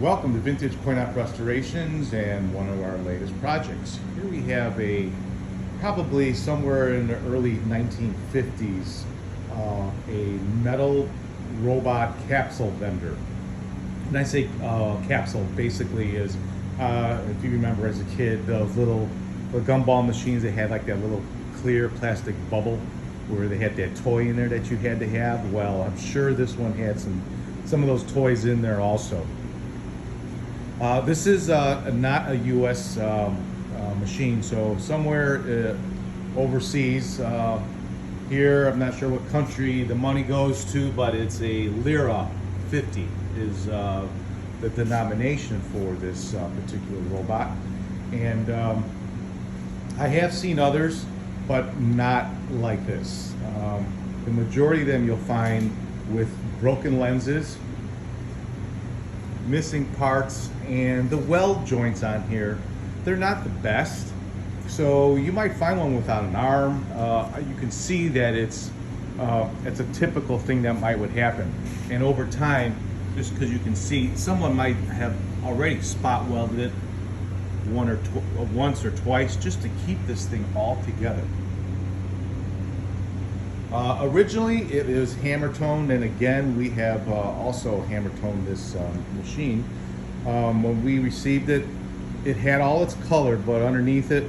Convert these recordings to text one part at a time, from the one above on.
Welcome to Vintage Coin-Op Restorations and one of our latest projects. Here we have probably somewhere in the early 1950s, a metal robot capsule vendor. And I say capsule basically is, if you remember as a kid, those the gumball machines, they had like that little clear plastic bubble where they had that toy in there that you had to have. Well, I'm sure this one had some of those toys in there also. This is not a U.S. Machine, so somewhere overseas. Here, I'm not sure what country the money goes to, but it's a lira 50 is the denomination for this particular robot. And I have seen others, but not like this. The majority of them you'll find with broken lenses, missing parts, and the weld joints on here, they're not the best. So you might find one without an arm. You can see that it's a typical thing that would happen. And over time, just because you can see, someone might have already spot welded it once or twice just to keep this thing all together. Originally it was hammer toned, and again we have also hammer toned this machine. When we received it, it had all its color, but underneath it,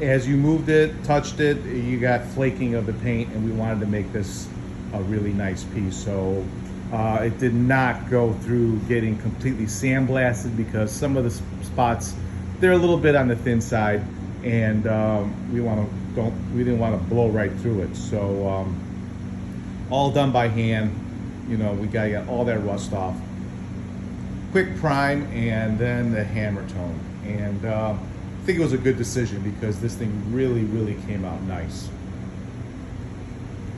as you moved it, touched it, you got flaking of the paint, and we wanted to make this a really nice piece. So it did not go through getting completely sandblasted because some of the spots, they're a little bit on the thin side, and we didn't want to blow right through it. So all done by hand. You know, we gotta get all that rust off. Quick prime, and then the hammer tone. And I think it was a good decision because this thing really came out nice.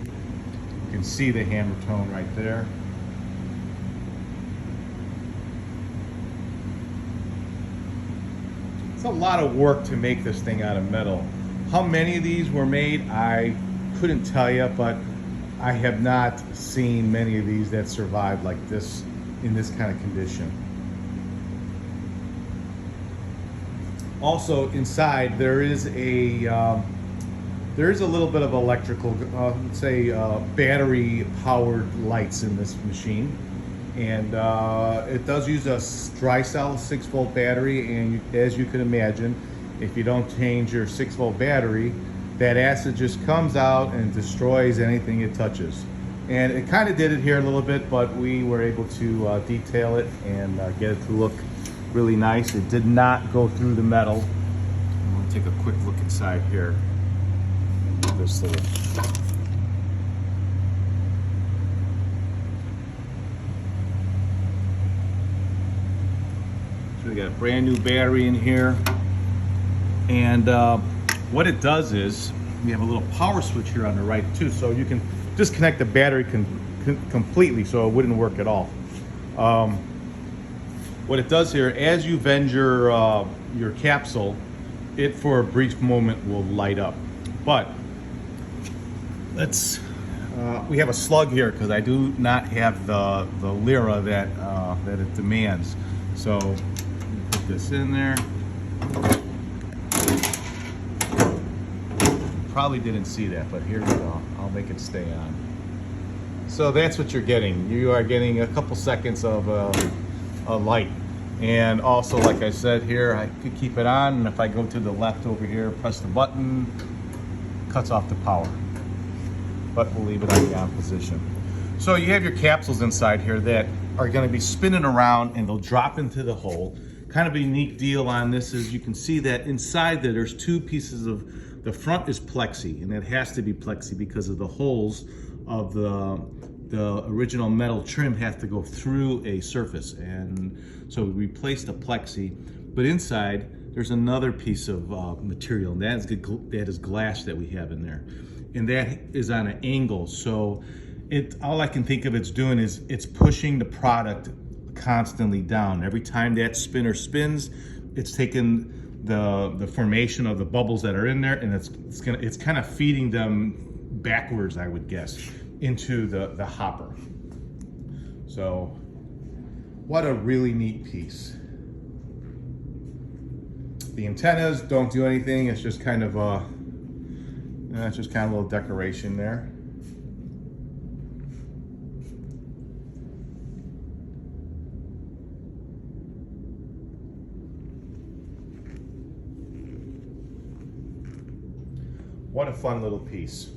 You can see the hammer tone right there. It's a lot of work to make this thing out of metal. How many of these were made, I couldn't tell you, but I have not seen many of these that survived like this in this kind of condition. Also inside there is a little bit of electrical, let's say battery powered lights in this machine, and it does use a dry cell 6-volt battery, and as you can imagine, if you don't change your 6-volt battery, that acid just comes out and destroys anything it touches. And it kind of did it here a little bit, but we were able to detail it and get it to look really nice. It did not go through the metal. I'm going to take a quick look inside here. This little. So we got a brand new battery in here. And what it does is, we have a little power switch here on the right too, so you can disconnect the battery completely, so it wouldn't work at all. What it does here, as you vend your capsule, it for a brief moment will light up. But we have a slug here because I do not have the lira that it demands. So put this in there. Probably didn't see that, but here we go. I'll make it stay on. So that's what you're getting. You are getting a couple seconds of a light. And also, like I said here, I could keep it on, and if I go to the left over here, press the button, cuts off the power. But we'll leave it on the on position. So you have your capsules inside here that are going to be spinning around, and they'll drop into the hole. Kind of a unique deal on this is you can see that inside there's two pieces of. The front is plexi, and it has to be plexi because of the holes of the original metal trim have to go through a surface, and so we replaced the plexi. But inside there's another piece of material, and that is glass that we have in there, and that is on an angle. So all I can think of it's doing is it's pushing the product constantly down. Every time that spinner spins, it's taking the formation of the bubbles that are in there, and it's kind of feeding them backwards, I would guess, into the hopper. So What a really neat piece. The antennas don't do anything. It's just kind of a, it's just kind of a little decoration there. What a fun little piece.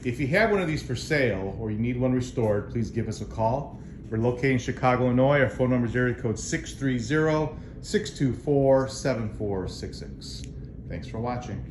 If you have one of these for sale or you need one restored, please give us a call. We're located in Chicago, Illinois. Our phone number is area code 630-624-7466. Thanks for watching.